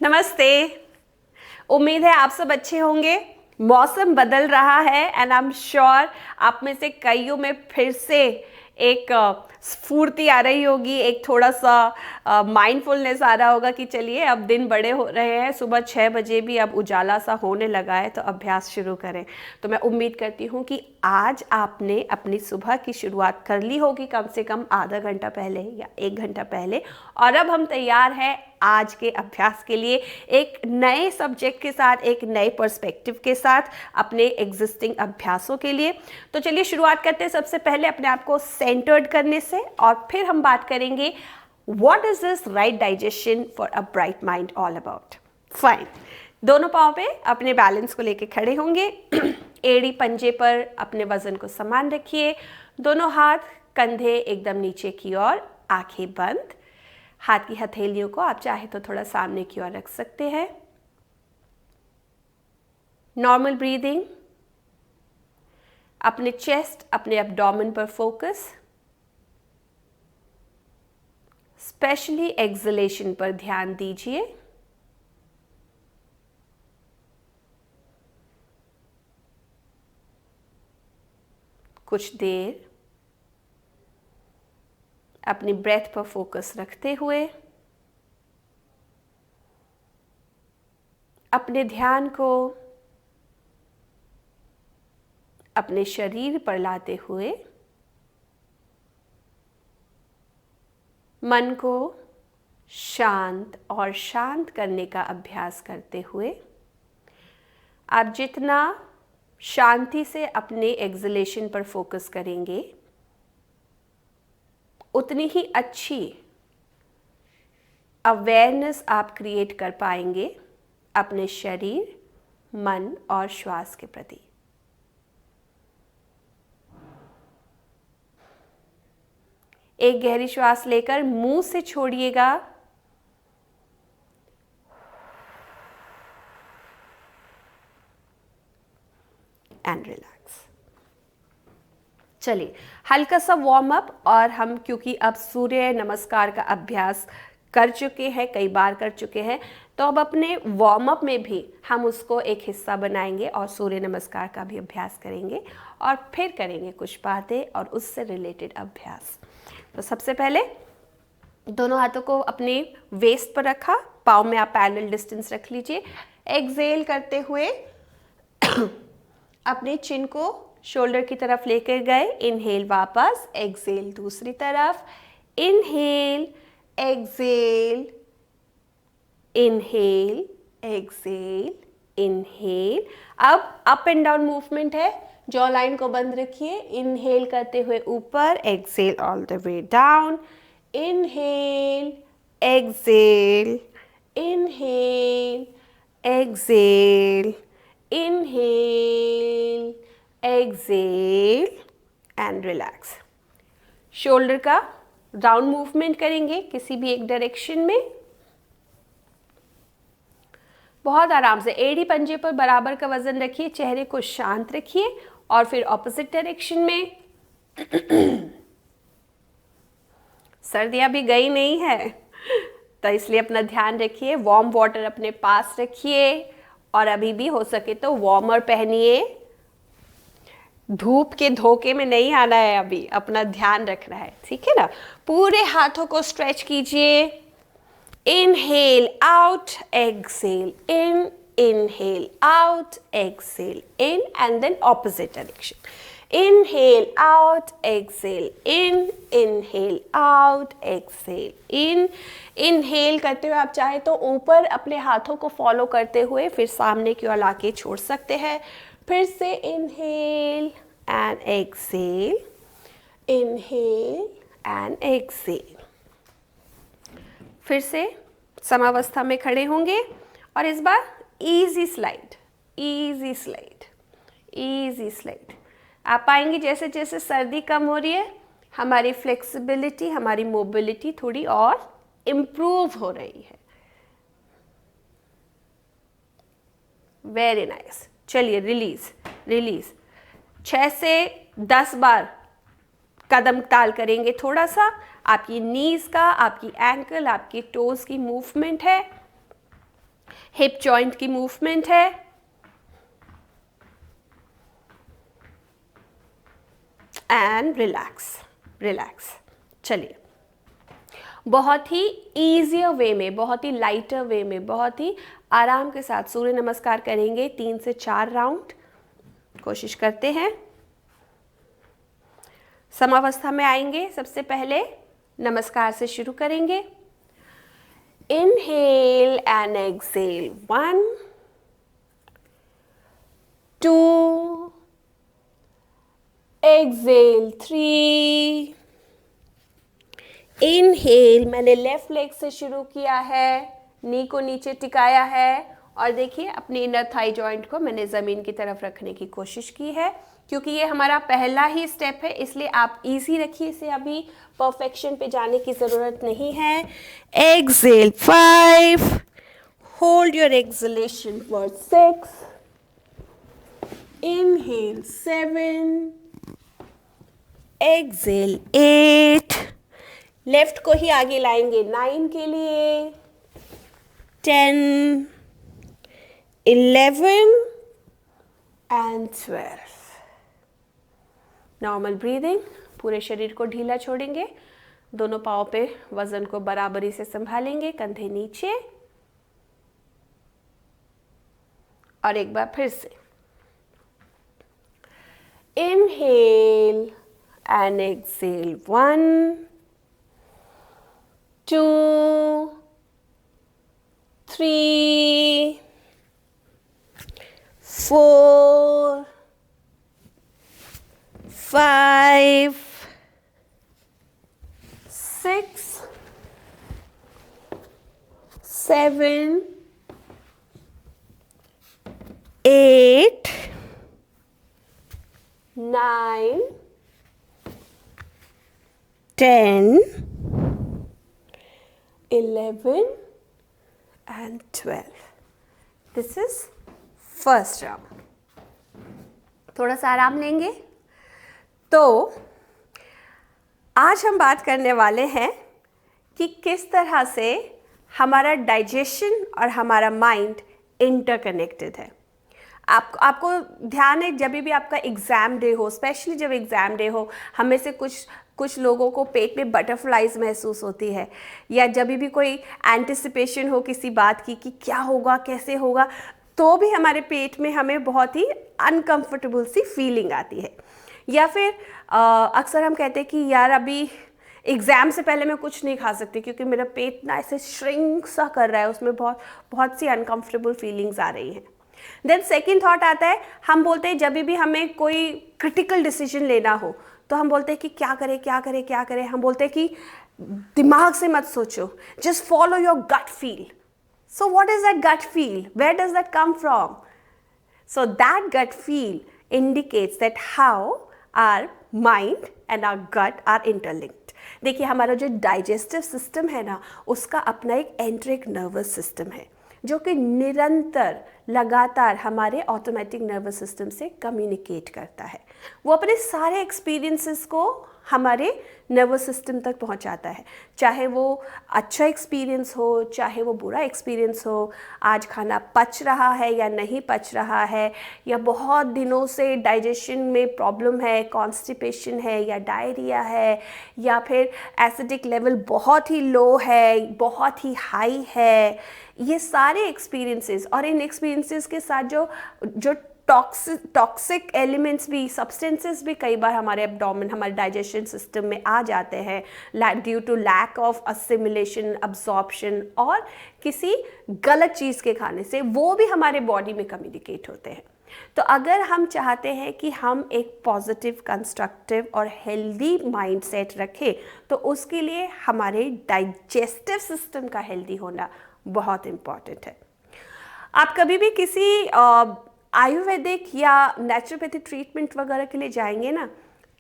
नमस्ते। उम्मीद है आप सब अच्छे होंगे। मौसम बदल रहा है एंड आई एम श्योर आप में से कईयों में फिर से एक स्फूर्ति आ रही होगी, एक थोड़ा सा माइंडफुलनेस आ रहा होगा कि चलिए अब दिन बड़े हो रहे हैं, सुबह 6 बजे भी अब उजाला सा होने लगा है तो अभ्यास शुरू करें। तो मैं उम्मीद करती हूँ कि आज आपने अपनी सुबह की शुरुआत कर ली होगी, कम से कम आधा घंटा पहले या 1 घंटा पहले। और अब हम तैयार हैं आज के अभ्यास के लिए, एक नए सब्जेक्ट के साथ, एक नए पर्सपेक्टिव के साथ, अपने एग्जिस्टिंग अभ्यासों के लिए। तो चलिए शुरुआत करते हैं सबसे पहले अपने आप को सेंटर्ड करने से, और फिर हम बात करेंगे what is this right digestion for a bright mind all about. Fine. दोनों पाँव पे अपने बैलेंस को लेके खड़े होंगे। एड़ी पंजे पर अपने वजन को समान रखिए। दोनों हाथ कंधे एकदम नीचे की ओर, आंखें बंद। हाथ की हथेलियों को आप चाहे तो थोड़ा सामने की ओर रख सकते हैं। Normal breathing. अपने चेस्ट, अपने एब्डोमेन पर फोकस, स्पेशली एक्सलेशन पर ध्यान दीजिए। कुछ देर अपनी ब्रेथ पर फोकस रखते हुए अपने ध्यान को अपने शरीर पर लाते हुए मन को शांत और शांत करने का अभ्यास करते हुए आप जितना शांति से अपने एक्सलेशन पर फोकस करेंगे उतनी ही अच्छी अवेयरनेस आप क्रिएट कर पाएंगे अपने शरीर, मन और श्वास के प्रति। एक गहरी श्वास लेकर मुंह से छोड़िएगा एंड रिलैक्स। चलिए हल्का सा वार्म अप, और हम क्योंकि अब सूर्य नमस्कार का अभ्यास कर चुके हैं, कई बार कर चुके हैं, तो अब अपने वार्म अप में भी हम उसको एक हिस्सा बनाएंगे और सूर्य नमस्कार का भी अभ्यास करेंगे, और फिर करेंगे कुछ बातें और उससे रिलेटेड अभ्यास। तो सबसे पहले दोनों हाथों को अपने वेस्ट पर रखा, पाँव में आप पैरेलल डिस्टेंस रख लीजिए। एक्सहेल करते हुए अपने चिन को शोल्डर की तरफ लेकर गए। इनहेल वापस, एक्सहेल दूसरी तरफ, inhale exhale, inhale exhale, inhale. अब अप एंड डाउन मूवमेंट है, जॉ लाइन को बंद रखिए। इनहेल करते हुए ऊपर, exhale all the way down, inhale exhale, inhale exhale, inhale exhale and relax. Shoulder का राउंड मूवमेंट करेंगे किसी भी एक डायरेक्शन में, बहुत आराम से। एड़ी पंजे पर बराबर का वजन रखिए, चेहरे को शांत रखिए, और फिर ऑपोजिट डायरेक्शन में। सर्दियां भी गई नहीं है तो इसलिए अपना ध्यान रखिए। वार्म वाटर अपने पास रखिए, और अभी भी हो सके तो वार्मर पहनिए। धूप के धोखे में नहीं आना है, अभी अपना ध्यान रखना है, ठीक है ना। पूरे हाथों को स्ट्रेच कीजिए। Inhale out, exhale in, inhale out, exhale in, and then opposite direction. Inhale out, exhale in, inhale out, exhale in. Inhale करते हुए आप चाहे तो ऊपर अपने हाथों को फॉलो करते हुए फिर सामने की ओर लाके छोड़ सकते हैं। फिर से inhale and exhale, inhale and exhale. फिर से समावस्था में खड़े होंगे, और इस बार easy slide, easy slide, easy slide. आप पाएंगे जैसे जैसे सर्दी कम हो रही है, हमारी फ्लेक्सिबिलिटी, हमारी मोबिलिटी थोड़ी और इम्प्रूव हो रही है। Very nice. चलिए रिलीज, रिलीज। 6 से 10 बार कदम ताल करेंगे। थोड़ा सा आपकी नीज का, आपकी एंकल, आपकी टोज की मूवमेंट है। हिप जॉइंट की मूवमेंट है, एंड रिलैक्स रिलैक्स। चलिए, बहुत ही ईजियर वे में, बहुत ही लाइटर वे में, बहुत ही आराम के साथ सूर्य नमस्कार करेंगे 3 से 4 राउंड। कोशिश करते हैं। समावस्था में आएंगे। सबसे पहले नमस्कार से शुरू करेंगे। Inhale and exhale, 1 2, exhale 3। Inhale, मैंने लेफ्ट लेग से शुरू किया है, नी को नीचे टिकाया है और देखिए अपनी इनर थाई जॉइंट को मैंने ज़मीन की तरफ रखने की कोशिश की है। क्योंकि ये हमारा पहला ही स्टेप है इसलिए आप इजी रखिए इसे, अभी परफेक्शन पे जाने की ज़रूरत नहीं है। Exhale 5, hold your exhalation for 6, inhale 7, exhale 8, left को ही आगे लाएंगे 9 के लिए, 10, 11 एंड 12। नॉर्मल ब्रीदिंग, पूरे शरीर को ढीला छोड़ेंगे, दोनों पाँव पे वजन को बराबरी से संभालेंगे, कंधे नीचे, और एक बार फिर से inhale and exhale, 1 2 3 4 5 6 7 8 9 10 11 and 12. This is first round. थोड़ा सा आराम लेंगे। तो आज हम बात करने वाले हैं कि किस तरह से हमारा डाइजेशन और हमारा माइंड इंटरकनेक्टेड है। आपको ध्यान है, जब भी आपका एग्ज़ाम डे हो, स्पेशली जब एग्ज़ाम डे हो, हमें से कुछ लोगों को पेट में बटरफ्लाइज महसूस होती है, या जब भी कोई एंटिसिपेशन हो किसी बात की कि क्या होगा, कैसे होगा, तो भी हमारे पेट में हमें बहुत ही अनकंफर्टेबल सी फीलिंग आती है। या फिर अक्सर हम कहते हैं कि यार अभी एग्ज़ाम से पहले मैं कुछ नहीं खा सकती क्योंकि मेरा पेट ना ऐसे श्रिंक सा कर रहा है, उसमें बहुत सी अनकंफर्टेबल फीलिंग्स आ रही हैं। देन सेकेंड थॉट आता है, हम बोलते हैं जब भी हमें कोई क्रिटिकल डिसीजन लेना हो तो हम बोलते हैं कि क्या करें क्या करें क्या करें। हम बोलते हैं कि दिमाग से मत सोचो, just follow your gut feel. So what is that gut feel, where does that come from? So that gut feel indicates that how our mind and our gut are interlinked. देखिए, हमारा जो डाइजेस्टिव सिस्टम है ना, उसका अपना एक एंट्रिक nervous system है जो कि निरंतर लगातार हमारे ऑटोमेटिक नर्वस सिस्टम से कम्युनिकेट करता है। वो अपने सारे एक्सपीरियंसेस को हमारे नर्वस सिस्टम तक पहुंचाता है, चाहे वो अच्छा एक्सपीरियंस हो, चाहे वो बुरा एक्सपीरियंस हो, आज खाना पच रहा है या नहीं पच रहा है, या बहुत दिनों से डाइजेशन में प्रॉब्लम है, कॉन्स्टिपेशन है या डायरिया है, या फिर एसिडिक लेवल बहुत ही लो है, बहुत ही हाई है। ये सारे एक्सपीरियंसेस, और इन एक्सपीरियंसेस के साथ जो टॉक्सिक एलिमेंट्स भी, सब्सटेंसेस भी कई बार हमारे एब्डोमेन, हमारे डाइजेशन सिस्टम में आ जाते हैं due to lack of assimilation, absorption, और किसी गलत चीज़ के खाने से वो भी हमारे बॉडी में कम्युनिकेट होते हैं। तो अगर हम चाहते हैं कि हम एक पॉजिटिव, कंस्ट्रक्टिव और हेल्दी माइंडसेट रखें, तो उसके लिए हमारे डाइजेस्टिव सिस्टम का हेल्दी होना बहुत इम्पॉर्टेंट है। आप कभी भी किसी आयुर्वेदिक या नेचुरोपैथी ट्रीटमेंट वगैरह के लिए जाएंगे ना,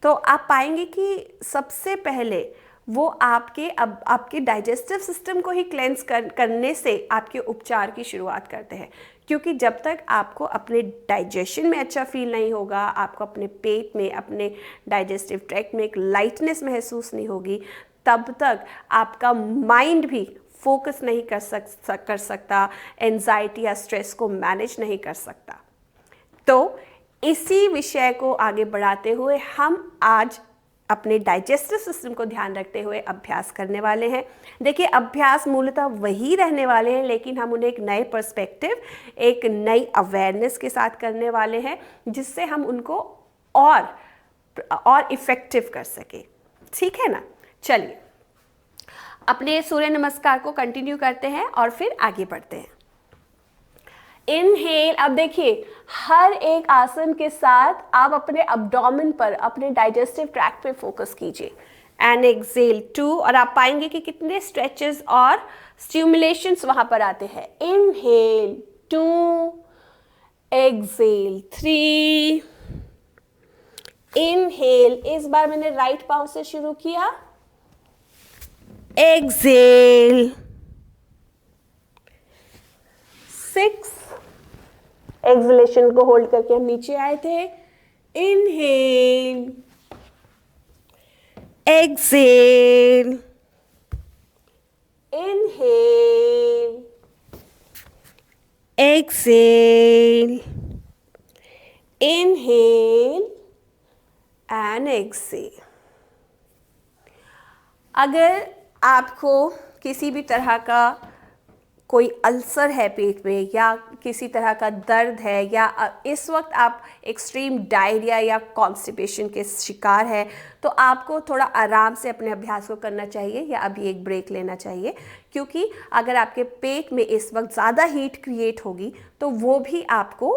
तो आप पाएंगे कि सबसे पहले वो आपके डाइजेस्टिव सिस्टम को ही क्लेंस करने से आपके उपचार की शुरुआत करते हैं। क्योंकि जब तक आपको अपने डाइजेशन में अच्छा फील नहीं होगा, आपको अपने पेट में, अपने डाइजेस्टिव ट्रैक्ट में एक लाइटनेस महसूस नहीं होगी, तब तक आपका माइंड भी फोकस नहीं कर सकता, एंजाइटी या स्ट्रेस को मैनेज नहीं कर सकता। तो इसी विषय को आगे बढ़ाते हुए हम आज अपने डाइजेस्टिव सिस्टम को ध्यान रखते हुए अभ्यास करने वाले हैं। देखिए, अभ्यास मूलतः वही रहने वाले हैं, लेकिन हम उन्हें एक नए पर्सपेक्टिव, एक नई अवेयरनेस के साथ करने वाले हैं, जिससे हम उनको और इफेक्टिव कर सके। ठीक है ना? चलिए अपने सूर्य नमस्कार को कंटिन्यू करते हैं और फिर आगे बढ़ते हैं। इनहेल। अब देखिए, हर एक आसन के साथ आप अपने अब्डोमेन पर, अपने डाइजेस्टिव ट्रैक्ट पे फोकस कीजिए। एंड एक्सेल 2, और आप पाएंगे कि कितने स्ट्रेचेस और स्टिमुलेशंस वहां पर आते हैं। Inhale 2, exhale 3, inhale. इस बार मैंने राइट पाँव से शुरू किया। एक्सेल 6, एक्सलेशन को होल्ड करके हम नीचे आए थे। Inhale, exhale, inhale, exhale, inhale and exhale. अगर आपको किसी भी तरह का कोई अल्सर है पेट में, या किसी तरह का दर्द है, या इस वक्त आप एक्सट्रीम डायरिया या कॉन्स्टिपेशन के शिकार है, तो आपको थोड़ा आराम से अपने अभ्यास को करना चाहिए या अभी एक ब्रेक लेना चाहिए। क्योंकि अगर आपके पेट में इस वक्त ज़्यादा हीट क्रिएट होगी तो वो भी आपको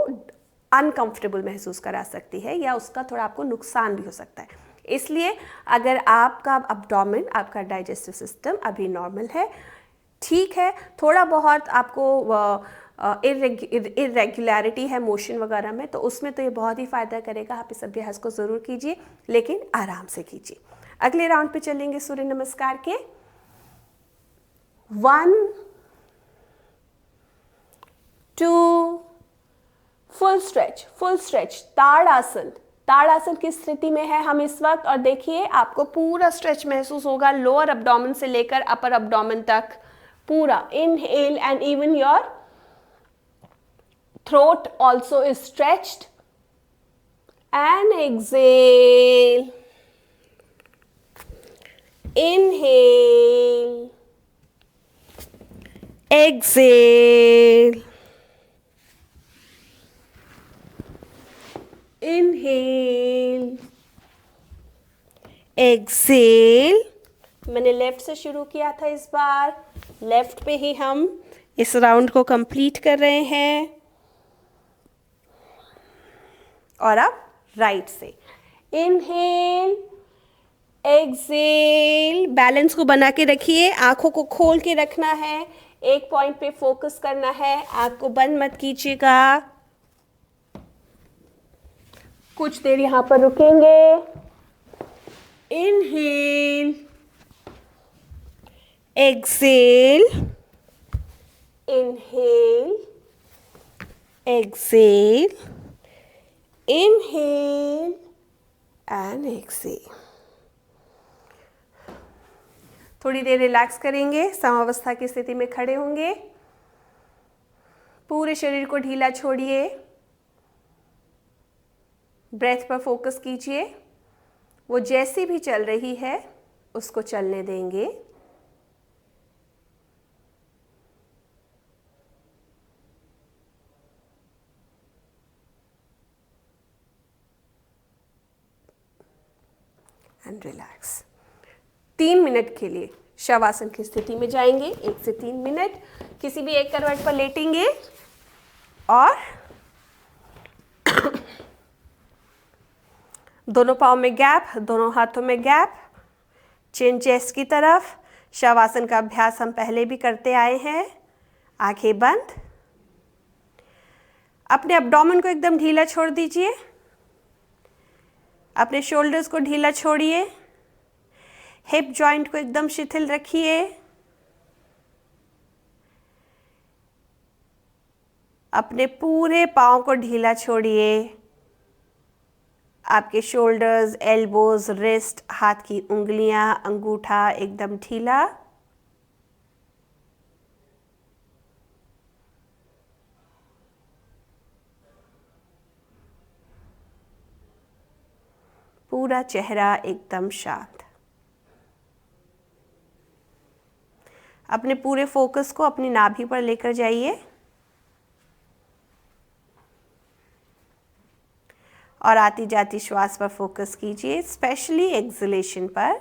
अनकंफर्टेबल महसूस करा सकती है, या उसका थोड़ा आपको नुकसान भी हो सकता है। इसलिए अगर आपका अब्डोमेन, आपका डाइजेस्टिव सिस्टम अभी नॉर्मल है, ठीक है, थोड़ा बहुत आपको इरेगुलरिटी है मोशन वगैरह में, तो उसमें तो ये बहुत ही फ़ायदा करेगा। आप इस अभ्यास को ज़रूर कीजिए, लेकिन आराम से कीजिए। अगले राउंड पे चलेंगे सूर्य नमस्कार के। 1, 2, फुल स्ट्रेच, ताड़ासन। ताड़ासन की स्थिति में है हम इस वक्त, और देखिए आपको पूरा स्ट्रेच महसूस होगा, लोअर अब्डोमेन से लेकर अपर अब्डोमेन तक पूरा। Inhale and even your throat also is stretched, and exhale, inhale, exhale, inhale, exhale। मैंने लेफ्ट से शुरू किया था, इस बार लेफ्ट पे ही हम इस राउंड को कंप्लीट कर रहे हैं, और अब राइट से। Inhale, Excel. बैलेंस को बना के रखिए, आंखों को खोल के रखना है, एक पॉइंट पे फोकस करना है, आंख को बंद मत कीजिएगा। कुछ देर यहां पर रुकेंगे। Inhale, exhale, inhale, exhale, inhale and exhale. थोड़ी देर रिलैक्स करेंगे, समावस्था की स्थिति में खड़े होंगे, पूरे शरीर को ढीला छोड़िए, ब्रेथ पर फोकस कीजिए, वो जैसी भी चल रही है उसको चलने देंगे। And relax. 3 मिनट के लिए शवासन की स्थिति में जाएंगे, 1 से 3 मिनट। किसी भी एक करवट पर लेटेंगे और दोनों पाँव में गैप, दोनों हाथों में गैप, चिन चेस्ट की तरफ। शवासन का अभ्यास हम पहले भी करते आए हैं। आंखें बंद, अपने अब्डोमेन को एकदम ढीला छोड़ दीजिए, अपने शोल्डर्स को ढीला छोड़िए, हिप जॉइंट को एकदम शिथिल रखिए, अपने पूरे पाँव को ढीला छोड़िए, आपके शोल्डर्स, एल्बोज, रिस्ट, हाथ की उंगलियां, अंगूठा एकदम ढीला। पूरा चेहरा एकदम शांत। अपने पूरे फोकस को अपनी नाभि पर लेकर जाइए और आती जाती श्वास पर फोकस कीजिए, स्पेशली एक्सलेशन पर।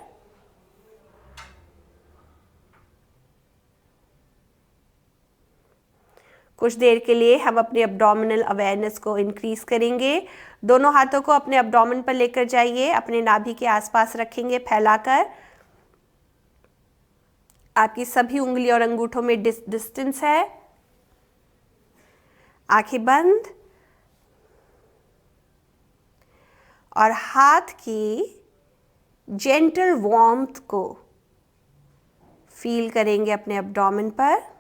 कुछ देर के लिए हम अपने एब्डोमिनल अवेयरनेस को इंक्रीज करेंगे। दोनों हाथों को अपने एब्डोमेन पर लेकर जाइए, अपने नाभि के आसपास रखेंगे फैलाकर। आपकी सभी उंगली और अंगूठों में डिस्टेंस है। आंखें बंद और हाथ की जेंटल वार्मथ को फील करेंगे अपने एब्डोमेन पर।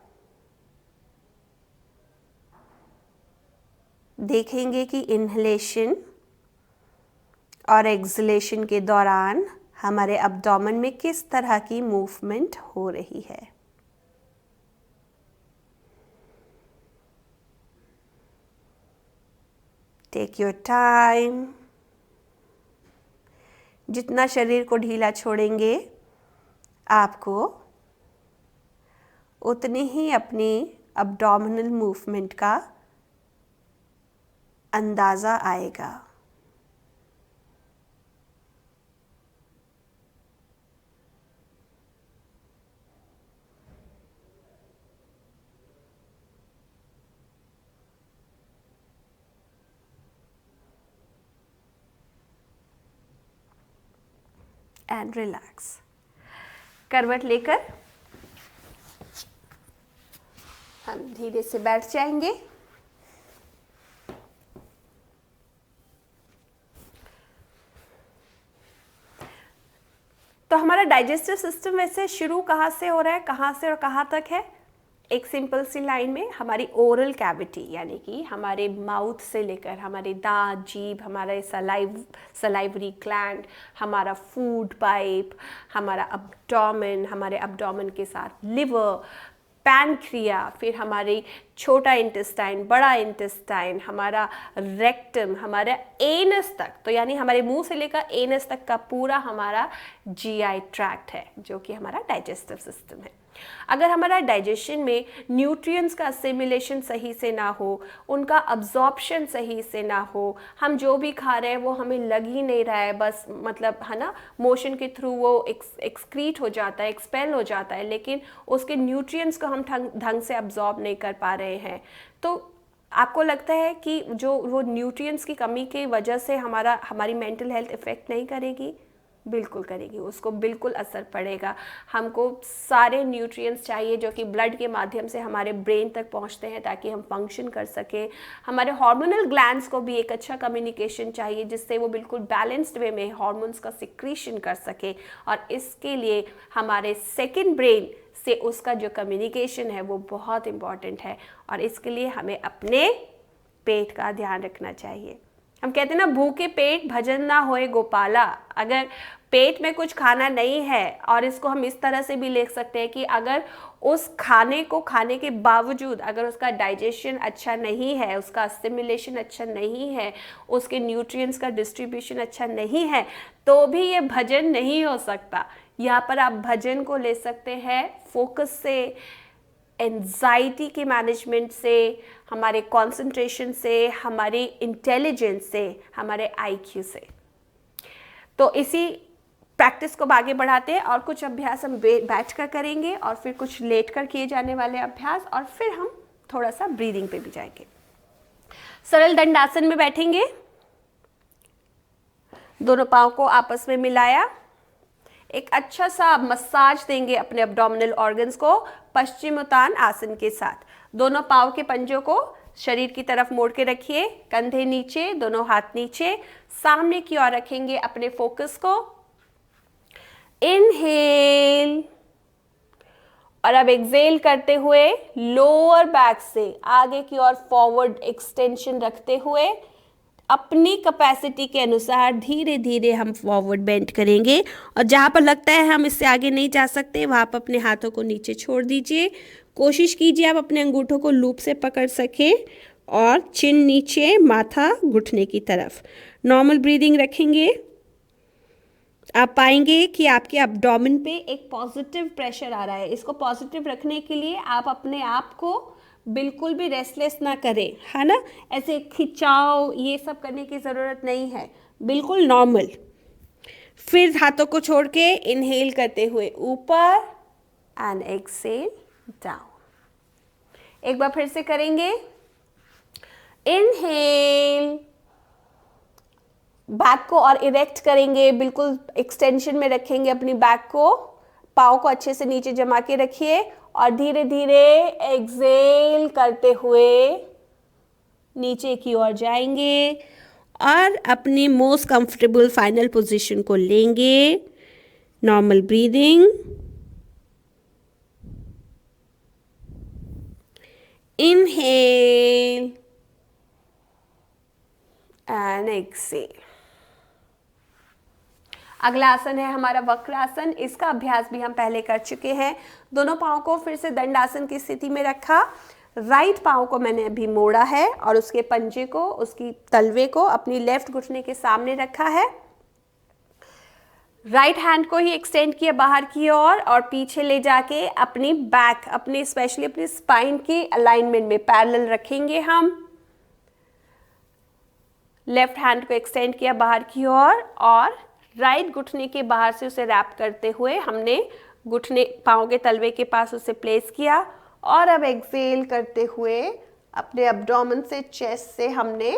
देखेंगे कि इनहेलेशन और एक्सलेशन के दौरान हमारे एब्डोमेन में किस तरह की मूवमेंट हो रही है। Take your time. जितना शरीर को ढीला छोड़ेंगे आपको उतनी ही अपनी एब्डोमिनल मूवमेंट का अंदाज़ा आएगा। And relax. करवट लेकर हम धीरे से बैठ जाएंगे। तो हमारा डाइजेस्टिव सिस्टम वैसे शुरू कहाँ से हो रहा है, कहाँ से और कहाँ तक है? एक सिंपल सी लाइन में हमारी ओरल कैविटी यानी कि हमारे माउथ से लेकर हमारे दांत, जीभ, हमारे सलाइवरी ग्लैंड, हमारा फूड पाइप, हमारा एब्डोमेन, हमारे एब्डोमेन के साथ लिवर, पैनक्रिया, फिर हमारी छोटा इंटेस्टाइन, बड़ा इंटेस्टाइन, हमारा रेक्टम, हमारा एनस तक, तो यानी हमारे मुंह से लेकर एनस तक का पूरा हमारा जीआई ट्रैक्ट है, जो कि हमारा डाइजेस्टिव सिस्टम है। अगर हमारा डाइजेशन में न्यूट्रिएंट्स का असिमिलेशन सही से ना हो, उनका अब्जॉर्प्शन सही से ना हो, हम जो भी खा रहे हैं वो हमें लग ही नहीं रहा है, बस मतलब है ना, मोशन के थ्रू वो एक्सक्रीट हो जाता है, एक्सपेल हो जाता है, लेकिन उसके न्यूट्रिएंट्स को हम ढंग से अब्जॉर्ब नहीं कर पा रहे हैं, तो आपको लगता है कि जो वो न्यूट्रिएंट्स की कमी की वजह से हमारी मेंटल हेल्थ इफ़ेक्ट नहीं करेगी? बिल्कुल करेगी, उसको बिल्कुल असर पड़ेगा। हमको सारे न्यूट्रिएंट्स चाहिए जो कि ब्लड के माध्यम से हमारे ब्रेन तक पहुंचते हैं ताकि हम फंक्शन कर सकें। हमारे हार्मोनल ग्लैंड्स को भी एक अच्छा कम्युनिकेशन चाहिए जिससे वो बिल्कुल बैलेंस्ड वे में हार्मोन्स का सिक्रीशन कर सके, और इसके लिए हमारे सेकेंड ब्रेन से उसका जो कम्युनिकेशन है वो बहुत इम्पॉर्टेंट है, और इसके लिए हमें अपने पेट का ध्यान रखना चाहिए। हम कहते हैं ना, भूखे पेट भजन ना होए गोपाला। अगर पेट में कुछ खाना नहीं है, और इसको हम इस तरह से भी ले सकते हैं कि अगर उस खाने को खाने के बावजूद अगर उसका डाइजेशन अच्छा नहीं है, उसका असिमिलेशन अच्छा नहीं है, उसके न्यूट्रिएंट्स का डिस्ट्रीब्यूशन अच्छा नहीं है, तो भी ये भजन नहीं हो सकता। यहाँ पर आप भजन को ले सकते हैं फोकस से, एंजाइटी के मैनेजमेंट से, हमारे कंसंट्रेशन से, हमारी इंटेलिजेंस से, हमारे आईक्यू से। तो इसी प्रैक्टिस को आगे बढ़ाते हैं, और कुछ अभ्यास हम बैठ कर करेंगे, और फिर कुछ लेट कर किए जाने वाले अभ्यास, और फिर हम थोड़ा सा ब्रीदिंग पे भी जाएंगे। सरल दंडासन में बैठेंगे, दोनों पाँव को आपस में मिलाया, एक अच्छा सा मसाज देंगे अपने एब्डोमिनल ऑर्गन्स को पश्चिमोत्तान आसन के साथ। दोनों पाँव के पंजों को शरीर की तरफ मोड़ के रखिए, कंधे नीचे, दोनों हाथ नीचे, सामने की ओर रखेंगे अपने फोकस को। इनहेल, और अब एक्सेल करते हुए लोअर बैक से आगे की ओर फॉरवर्ड एक्सटेंशन रखते हुए अपनी कैपेसिटी के अनुसार धीरे धीरे हम फॉरवर्ड बेंड करेंगे, और जहाँ पर लगता है हम इससे आगे नहीं जा सकते वहाँ पर अपने हाथों को नीचे छोड़ दीजिए। कोशिश कीजिए आप अपने अंगूठों को लूप से पकड़ सकें, और चिन नीचे, माथा घुटने की तरफ। नॉर्मल ब्रीदिंग रखेंगे। आप पाएंगे कि आपके एब्डोमेन पे एक पॉजिटिव प्रेशर आ रहा है। इसको पॉजिटिव रखने के लिए आप अपने आप को बिल्कुल भी रेस्टलेस ना करें, है ना। ऐसे खिंचाव ये सब करने की ज़रूरत नहीं है, बिल्कुल नॉर्मल। फिर हाथों को छोड़ के इनहेल करते हुए ऊपर एंड एक्सेल डाउन। एक बार फिर से करेंगे। इनहेल, बैक को और इरेक्ट करेंगे, बिल्कुल एक्सटेंशन में रखेंगे अपनी बैक को। पाँव को अच्छे से नीचे जमा के रखिए और धीरे धीरे एक्सेल करते हुए नीचे की ओर जाएंगे और अपनी मोस्ट कंफर्टेबल फाइनल पोजीशन को लेंगे। Normal breathing, inhale and exhale. अगला आसन है हमारा वक्रासन। इसका अभ्यास भी हम पहले कर चुके हैं। दोनों पाँव को फिर से दंडासन की स्थिति में रखा। राइट पाँव को मैंने अभी मोड़ा है और उसके पंजे को, उसकी तलवे को अपनी लेफ्ट घुटने के सामने रखा है। राइट हैंड को ही एक्सटेंड किया बाहर की ओर और पीछे ले जाके अपनी बैक, अपनी स्पेशली अपनी स्पाइन की अलाइनमेंट में पैरेलल रखेंगे हम। लेफ्ट हैंड को एक्सटेंड किया बाहर की ओर और राइट घुटने के बाहर से उसे रैप करते हुए हमने घुटने पाँव के तलवे के पास उसे प्लेस किया और अब एक्सेल करते हुए अपने एब्डोमेन से, चेस्ट से हमने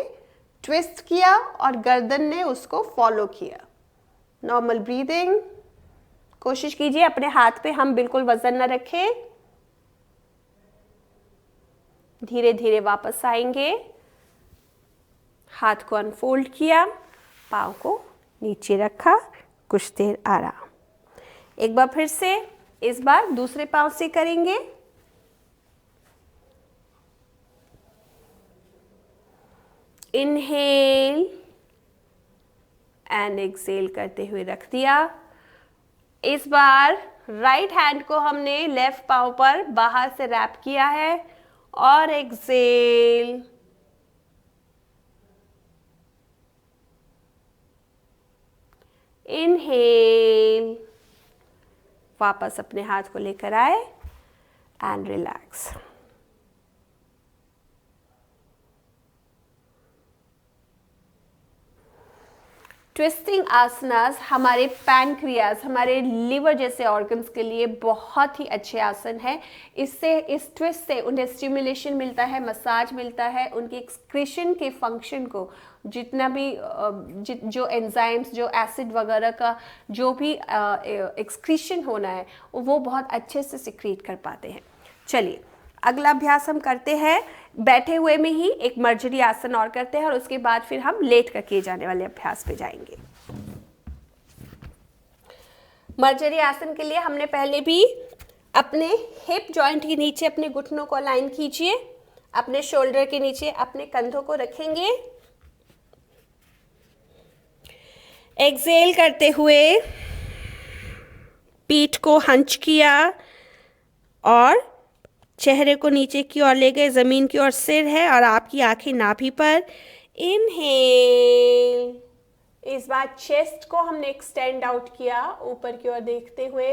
ट्विस्ट किया और गर्दन ने उसको फॉलो किया। Normal breathing. कोशिश कीजिए अपने हाथ पे हम बिल्कुल वजन न रखें। धीरे धीरे वापस आएंगे। हाथ को अनफोल्ड किया, पाँव को नीचे रखा, कुछ देर आराम। एक बार फिर से, इस बार दूसरे पाँव से करेंगे। इनहेल एंड एक्सेल करते हुए रख दिया। इस बार राइट हैंड को हमने लेफ्ट पाँव पर बाहर से रैप किया है और एक्सेल। इनहेल, वापस अपने हाथ को लेकर आए एंड रिलैक्स। ट्विस्टिंग आसनास हमारे पैनक्रियास, हमारे लिवर जैसे ऑर्गन्स के लिए बहुत ही अच्छे आसन है। इससे, इस ट्विस्ट से उन्हें स्टिमुलेशन मिलता है, मसाज मिलता है, उनके एक्सक्रीशन के फंक्शन को, जितना भी जो एंजाइम्स, जो एसिड वगैरह का जो भी एक्सक्रीशन होना है वो बहुत अच्छे से सिक्रीट कर पाते हैं। चलिए अगला अभ्यास हम करते हैं। बैठे हुए में ही एक मर्जरी आसन और करते हैं और उसके बाद फिर हम लेट कर किए जाने वाले अभ्यास पे जाएंगे। मर्जरी आसन के लिए हमने पहले भी अपने हिप जॉइंट के नीचे अपने घुटनों को अलाइन कीजिए, अपने शोल्डर के नीचे अपने कंधों को रखेंगे। एक्सेल करते हुए पीठ को हंच किया और चेहरे को नीचे की ओर ले गए, जमीन की ओर सिर है और आपकी आंखें नाभि पर। इनहेल, इस बार चेस्ट को हमने एक्सटेंड आउट किया ऊपर की ओर देखते हुए।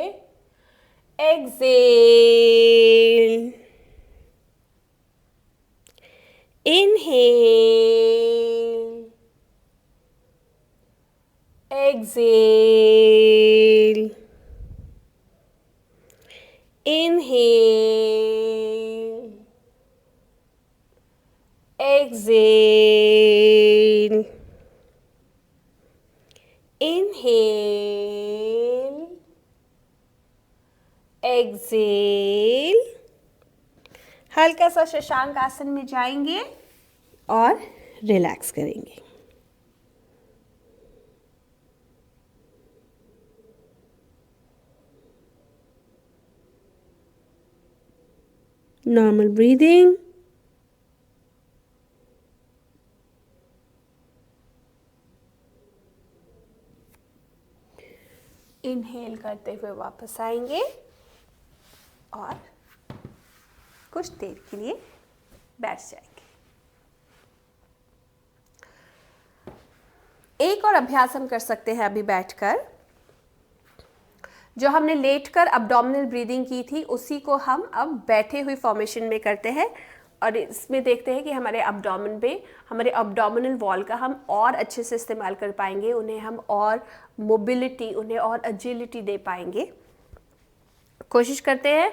Exhale, inhale, exhale, inhale, exhale, inhale, exhale। हल्का सा शशांक आसन में जाएंगे और रिलैक्स करेंगे। Normal breathing. इनहेल करते हुए वापस आएंगे और कुछ देर के लिए बैठ जाएंगे। एक और अभ्यास हम कर सकते हैं अभी बैठकर। जो हमने लेटकर अब्डोमिनल ब्रीदिंग की थी उसी को हम अब बैठे हुए फॉर्मेशन में करते हैं, और इसमें देखते हैं कि हमारे अब्डोमिन पे, हमारे अब्डोमिनल वॉल का हम और अच्छे से इस्तेमाल कर पाएंगे, उन्हें हम और मोबिलिटी, उन्हें और एजिलिटी दे पाएंगे। कोशिश करते हैं।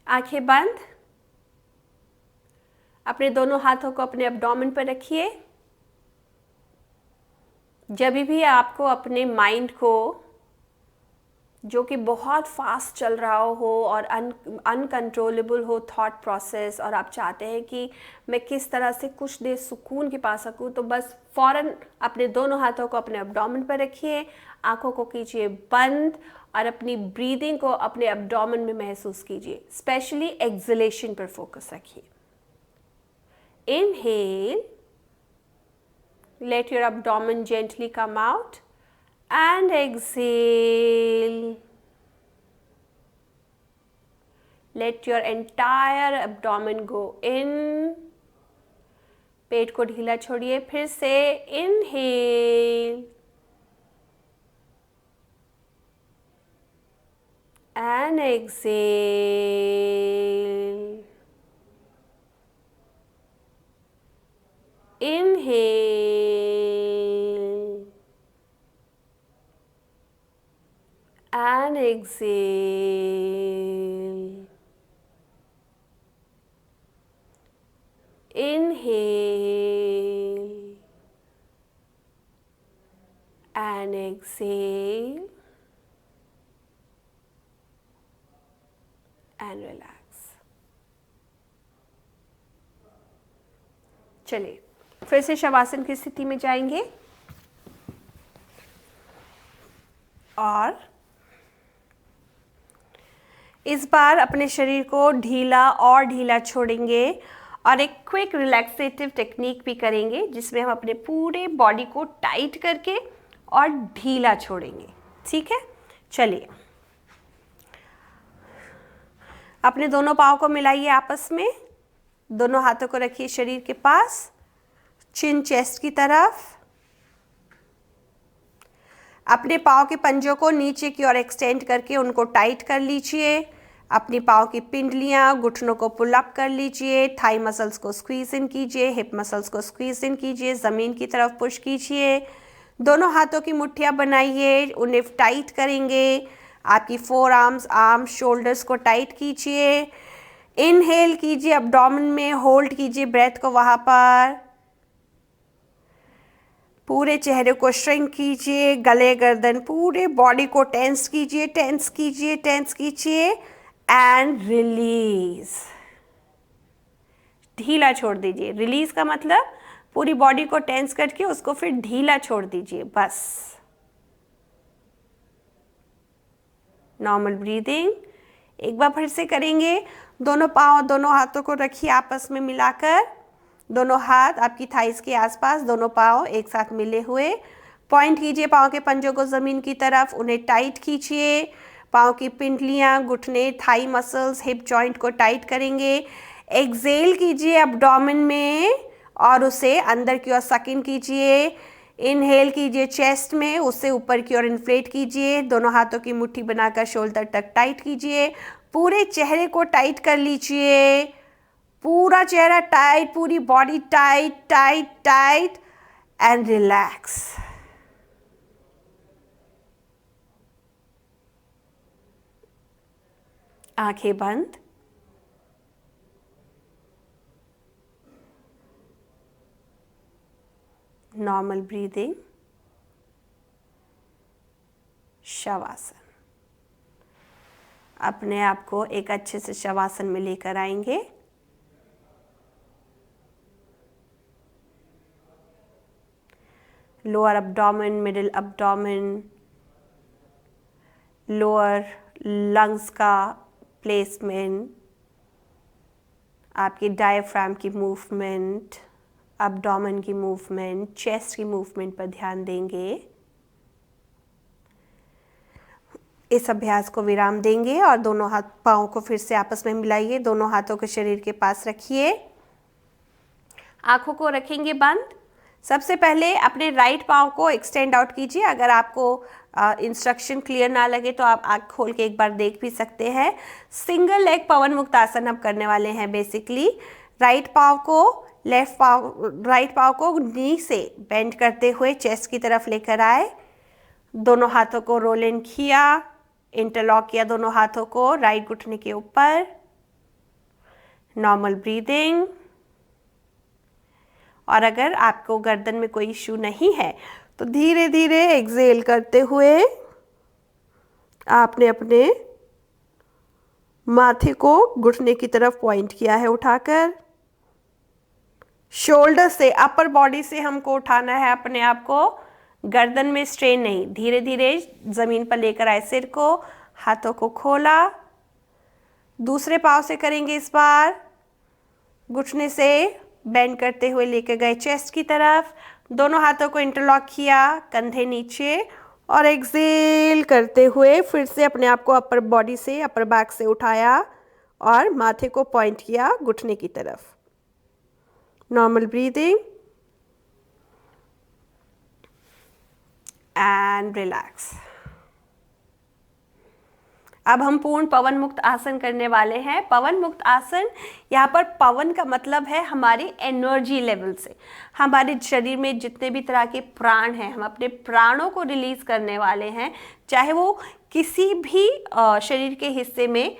आंखें बंद, अपने दोनों हाथों को अपने अब्डोमिन पर रखिए। जब भी आपको अपने माइंड को, जो कि बहुत फास्ट चल रहा हो और अनकंट्रोलेबल हो थॉट प्रोसेस, और आप चाहते हैं कि मैं किस तरह से कुछ देर सुकून के पा सकूं, तो बस फ़ौरन अपने दोनों हाथों को अपने अब्डोमिन पर रखिए, आंखों को कीजिए बंद और अपनी ब्रीदिंग को अपने अब्डोमिन में महसूस कीजिए। स्पेशली एक्सलेशन पर फोकस रखिए। Inhale, let your abdomen gently come out, and exhale, let your entire abdomen go in। पेट को ढीला छोड़िए। फिर से inhale and exhale, inhale and exhale, inhale and exhale and relax। चलिए फिर से शवासन की स्थिति में जाएंगे और इस बार अपने शरीर को ढीला और ढीला छोड़ेंगे और एक क्विक रिलैक्सेटिव टेक्निक भी करेंगे, जिसमें हम अपने पूरे बॉडी को टाइट करके और ढीला छोड़ेंगे। ठीक है, चलिए अपने दोनों पाँव को मिलाइए आपस में, दोनों हाथों को रखिए शरीर के पास, चिन चेस्ट की तरफ। अपने पाँव के पंजों को नीचे की ओर एक्सटेंड करके उनको टाइट कर लीजिए। अपनी पाँव की पिंडलियाँ, घुटनों को पुल अप कर लीजिए। थाई मसल्स को स्क्वीज इन कीजिए, हिप मसल्स को स्क्वीज इन कीजिए, ज़मीन की तरफ पुश कीजिए। दोनों हाथों की मुट्ठियाँ बनाइए, उन्हें टाइट करेंगे। आपकी फोर आर्म्स, आर्म्स, शोल्डर्स को टाइट कीजिए। इनहेल कीजिए, अब्डोमेन में होल्ड कीजिए ब्रेथ को, वहाँ पर पूरे चेहरे को श्रिंक कीजिए, गले, गर्दन, पूरे बॉडी को टेंस कीजिए, टेंस कीजिए, टेंस कीजिए एंड रिलीज। ढीला छोड़ दीजिए। रिलीज का मतलब पूरी बॉडी को टेंस करके उसको फिर ढीला छोड़ दीजिए, बस। नॉर्मल ब्रीदिंग एक बार फिर से करेंगे। दोनों पाँव, दोनों हाथों को रखिए आपस में मिलाकर, दोनों हाथ आपकी थाइस के आसपास, दोनों पाँव एक साथ मिले हुए। पॉइंट कीजिए पाँव के पंजों को ज़मीन की तरफ, उन्हें टाइट कीजिए। पाँव की पिंडलियाँ, घुटने, थाई मसल्स, हिप जॉइंट को टाइट करेंगे। एक्सेल कीजिए अब्डोमेन में और उसे अंदर की ओर सक इन कीजिए। इनहेल कीजिए चेस्ट में, उससे ऊपर की ओर इन्फ्लेट कीजिए। दोनों हाथों की मुट्ठी बनाकर शोल्डर तक टाइट कीजिए। पूरे चेहरे को टाइट कर लीजिए, पूरा चेहरा टाइट, पूरी body tight, tight, tight and relax. आंखें बंद। Normal breathing, shavasana. अपने आप को एक अच्छे से शवासन में लेकर आएंगे। Lower abdomen, middle abdomen, lower lungs का प्लेसमेंट, आपकी डायफ्राम की मूवमेंट, अब्डोमेन की मूवमेंट, चेस्ट की मूवमेंट पर ध्यान देंगे। इस अभ्यास को विराम देंगे और दोनों हाथ पाँव को फिर से आपस में मिलाइए। दोनों हाथों को शरीर के पास रखिए, आंखों को रखेंगे बंद। सबसे पहले अपने राइट पाँव को एक्सटेंड आउट कीजिए। अगर आपको इंस्ट्रक्शन क्लियर ना लगे तो आप आँख खोल के एक बार देख भी सकते हैं। सिंगल लेग पवन मुक्त आसन हम करने वाले हैं। बेसिकली राइट पाव को नी से बेंड करते हुए चेस्ट की तरफ लेकर आए, दोनों हाथों को रोल इन किया, इंटरलॉक किया दोनों हाथों को राइट घुटने के ऊपर। Normal breathing. और अगर आपको गर्दन में कोई इश्यू नहीं है तो धीरे धीरे एक्सेल करते हुए आपने अपने माथे को घुटने की तरफ पॉइंट किया है उठाकर। शोल्डर से, अपर बॉडी से हमको उठाना है अपने आप को, गर्दन में स्ट्रेन नहीं। धीरे धीरे जमीन पर लेकर आए सिर को, हाथों को खोला। दूसरे पांव से करेंगे इस बार। घुटने से बेंड करते हुए लेकर गए चेस्ट की तरफ, दोनों हाथों को इंटरलॉक किया, कंधे नीचे, और एक्सेल करते हुए फिर से अपने आप को अपर बॉडी से, अपर बैक से उठाया और माथे को पॉइंट किया घुटने की तरफ। Normal breathing and relax. अब हम पूर्ण पवन मुक्त आसन करने वाले हैं। पवन मुक्त आसन, यहाँ पर पवन का मतलब है हमारी एनर्जी लेवल से, हमारे शरीर में जितने भी तरह के प्राण हैं, हम अपने प्राणों को रिलीज करने वाले हैं। चाहे वो किसी भी शरीर के हिस्से में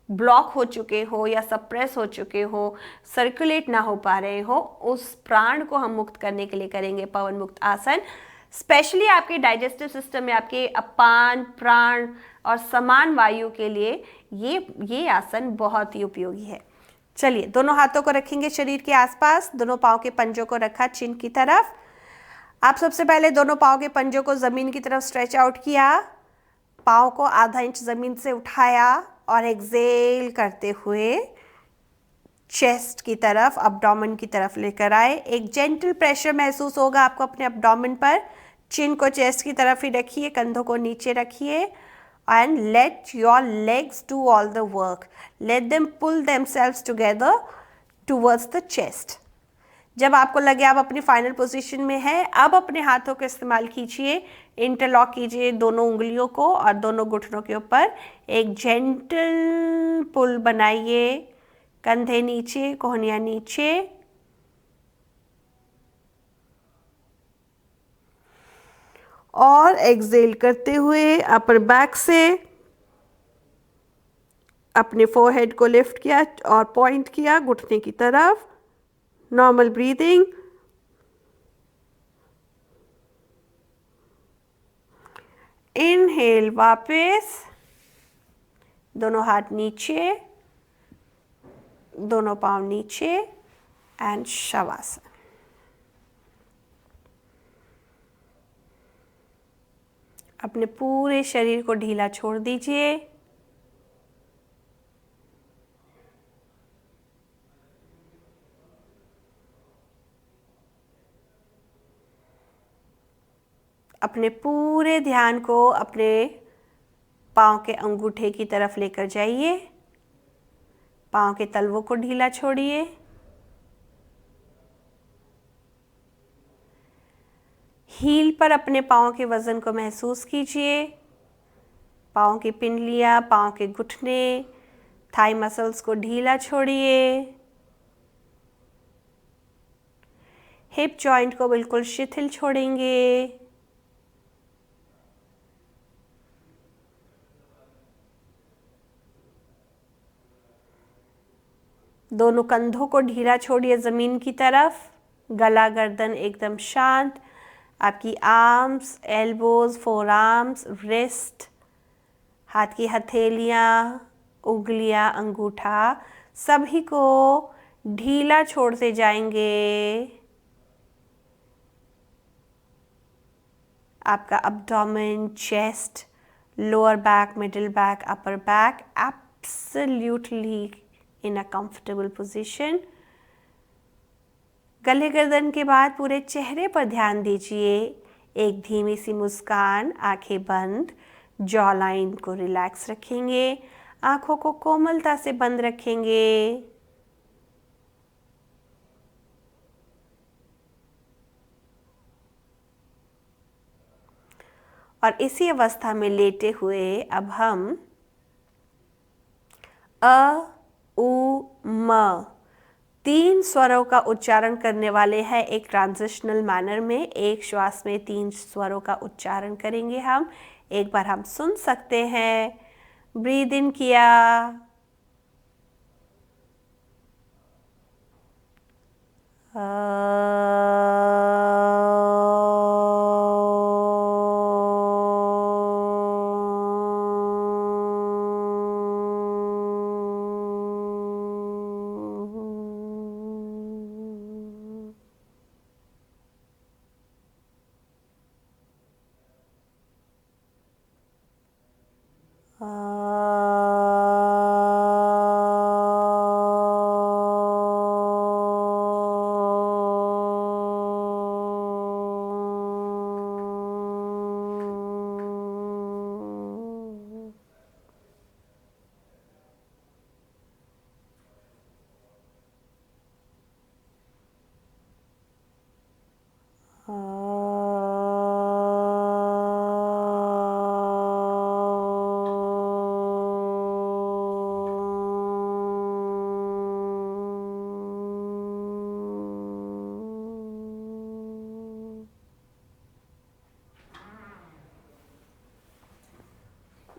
ब्लॉक हो चुके हो या सप्रेस हो चुके हो, सर्कुलेट ना हो पा रहे हो, उस प्राण को हम मुक्त करने के लिए करेंगे पवन मुक्त आसन। स्पेशली आपके डाइजेस्टिव सिस्टम में आपके अपान, प्राण और समान वायु के लिए ये आसन बहुत ही उपयोगी है। चलिए, दोनों हाथों को रखेंगे शरीर के आसपास, दोनों पाँव के पंजों को रखा चिन की तरफ। आप सबसे पहले दोनों पाँव के पंजों को जमीन की तरफ स्ट्रेच आउट किया, पाँव को आधा इंच जमीन से उठाया और एक्सेल करते हुए चेस्ट की तरफ, अब्डोमेन की तरफ लेकर आए। एक जेंटल प्रेशर महसूस होगा आपको अपने अब्डोमेन पर। चिन को चेस्ट की तरफ ही रखिए, कंधों को नीचे रखिए and let your legs do all the work. Let them pull themselves together towards the chest. जब आपको लगे आप अपनी फाइनल पोजीशन में हैं, अब अपने हाथों का इस्तेमाल कीजिए, इंटरलॉक कीजिए दोनों उंगलियों को और दोनों घुटनों के ऊपर एक जेंटल पुल बनाइए। कंधे नीचे, कोहनियाँ नीचे, और एक्सेल करते हुए अपर बैक से अपने फोरहेड को लिफ्ट किया और पॉइंट किया घुटने की तरफ। Normal breathing. इनहेल, वापस दोनों हाथ नीचे, दोनों पांव नीचे एंड शवासन। अपने पूरे शरीर को ढीला छोड़ दीजिए। अपने पूरे ध्यान को अपने पाँव के अंगूठे की तरफ लेकर जाइए, पाँव के तलवों को ढीला छोड़िए। हील पर अपने पाँव के वजन को महसूस कीजिए। पाँव की पिंडलियाँ, पाँव के घुटने, थाई मसल्स को ढीला छोड़िए। हिप जॉइंट को बिल्कुल शिथिल छोड़ेंगे। दोनों कंधों को ढीला छोड़िए जमीन की तरफ। गला, गर्दन एकदम शांत। आपकी arms, elbows, four arms, wrist, हाथ की हथेलियाँ, उंगलियाँ, अंगूठा, सभी को ढीला छोड़ते जाएंगे। आपका abdomen, chest, lower back, middle back, upper back absolutely in a comfortable position. गले गर्दन के बाद पूरे चेहरे पर ध्यान दीजिए। एक धीमी सी मुस्कान, आंखें बंद, जॉ लाइन को रिलैक्स रखेंगे, आंखों को कोमलता से बंद रखेंगे। और इसी अवस्था में लेटे हुए अब हम अ, उ, म 3 स्वरों का उच्चारण करने वाले हैं एक ट्रांजिशनल मैनर में। एक श्वास में 3 स्वरों का उच्चारण करेंगे हम। एक बार हम सुन सकते हैं। ब्रीद इन किया,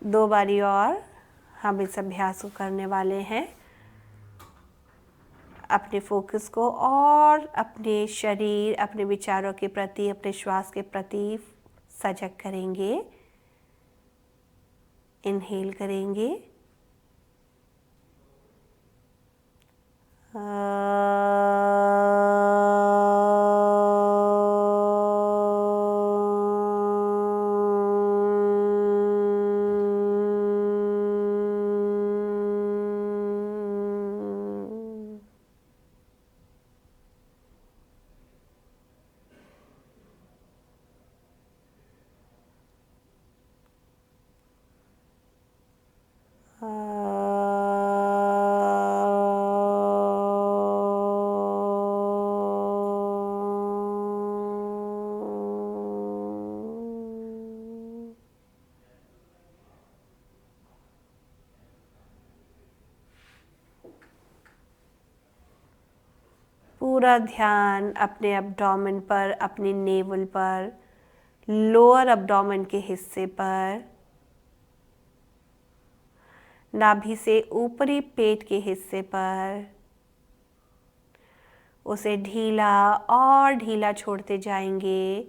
दो बारी और हम इस अभ्यास को करने वाले हैं। अपने फोकस को और अपने शरीर, अपने विचारों के प्रति, अपने श्वास के प्रति सजग करेंगे। इनहेल करेंगे, पूरा ध्यान अपने एब्डोमेन पर, अपने नेवल पर, लोअर एब्डोमेन के हिस्से पर, नाभि से ऊपरी पेट के हिस्से पर। उसे ढीला और ढीला छोड़ते जाएंगे।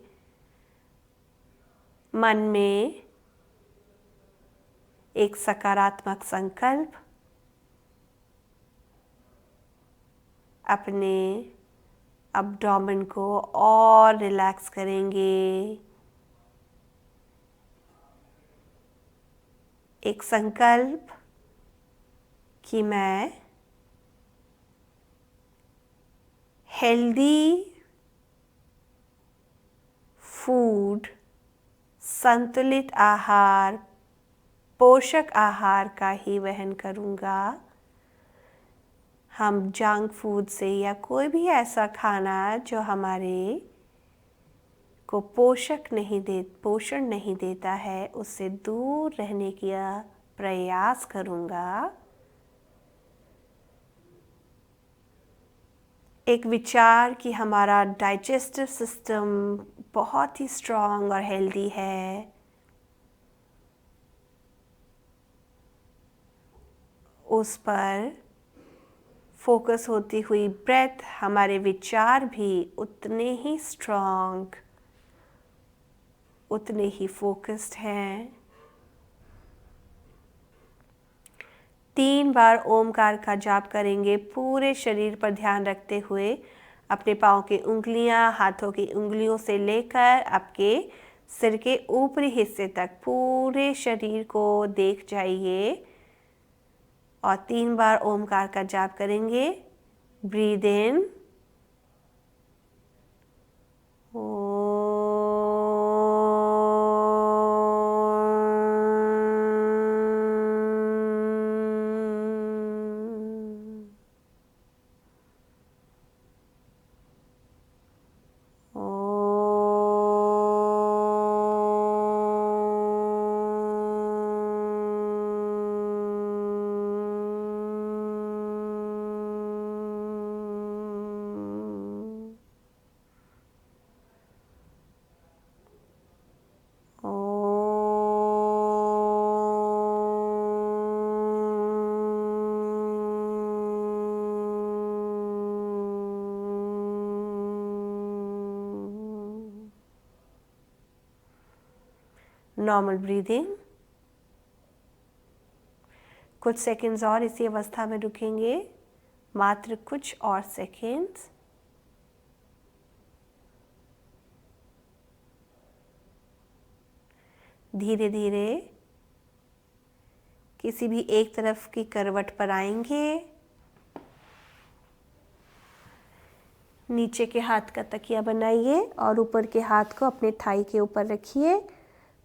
मन में एक सकारात्मक संकल्प अपने एब्डोमेन को और रिलैक्स करेंगे। एक संकल्प कि मैं हेल्दी फूड, संतुलित आहार, पोषक आहार का ही वहन करूँगा। हम जंक फूड से या कोई भी ऐसा खाना जो हमारे को पोषण नहीं देता है, उससे दूर रहने का प्रयास करूँगा। एक विचार कि हमारा डाइजेस्टिव सिस्टम बहुत ही स्ट्रॉन्ग और हेल्दी है, उस पर फोकस होती हुई ब्रेथ, हमारे विचार भी उतने ही स्ट्रॉन्ग, उतने ही फोकस्ड हैं। 3 बार ओमकार का जाप करेंगे, पूरे शरीर पर ध्यान रखते हुए। अपने पाँव की उंगलियां हाथों की उंगलियों से लेकर आपके सिर के ऊपरी हिस्से तक पूरे शरीर को देख जाइए और 3 बार ओमकार का जाप करेंगे। Breathe in, normal breathing. कुछ सेकंड्स और इसी अवस्था में रुकेंगे, मात्र कुछ और सेकंड्स। धीरे धीरे किसी भी एक तरफ की करवट पर आएंगे। नीचे के हाथ का तकिया बनाइए और ऊपर के हाथ को अपने थाई के ऊपर रखिए।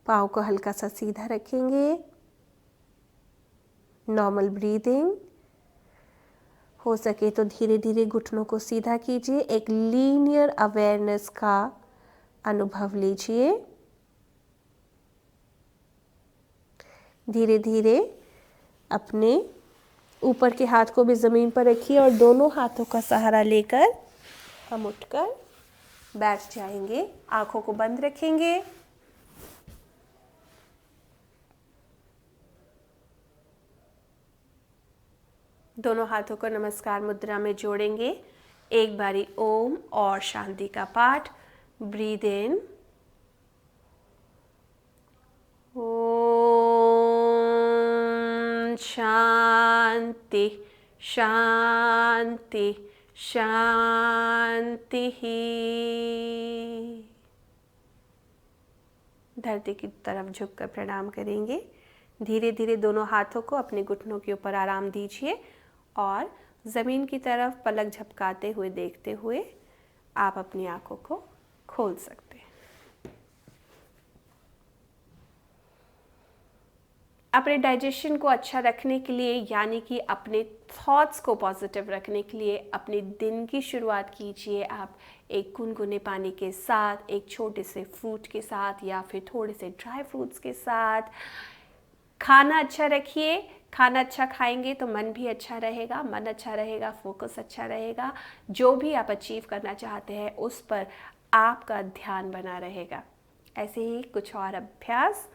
पाँव को हल्का सा सीधा रखेंगे। Normal breathing. हो सके तो धीरे धीरे घुटनों को सीधा कीजिए। एक लीनियर अवेयरनेस का अनुभव लीजिए। धीरे धीरे अपने ऊपर के हाथ को भी ज़मीन पर रखिए और दोनों हाथों का सहारा लेकर हम उठकर बैठ जाएंगे। आंखों को बंद रखेंगे। दोनों हाथों को नमस्कार मुद्रा में जोड़ेंगे। एक बारी ओम और शांति का पाठ। Breathe in. ओम शांति शांति शांति। धरती की तरफ झुककर प्रणाम करेंगे। धीरे धीरे दोनों हाथों को अपने घुटनों के ऊपर आराम दीजिए और ज़मीन की तरफ पलक झपकाते हुए देखते हुए आप अपनी आंखों को खोल सकते हैं। अपने डाइजेशन को अच्छा रखने के लिए, यानी कि अपने थॉट्स को पॉजिटिव रखने के लिए अपने दिन की शुरुआत कीजिए आप एक गुनगुने पानी के साथ, एक छोटे से फ्रूट के साथ या फिर थोड़े से ड्राई फ्रूट्स के साथ। खाना अच्छा रखिए। खाना अच्छा खाएंगे तो मन भी अच्छा रहेगा। मन अच्छा रहेगा, फोकस अच्छा रहेगा। जो भी आप अचीव करना चाहते हैं उस पर आपका ध्यान बना रहेगा। ऐसे ही कुछ और अभ्यास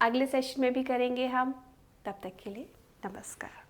अगले सेशन में भी करेंगे हम। तब तक के लिए नमस्कार।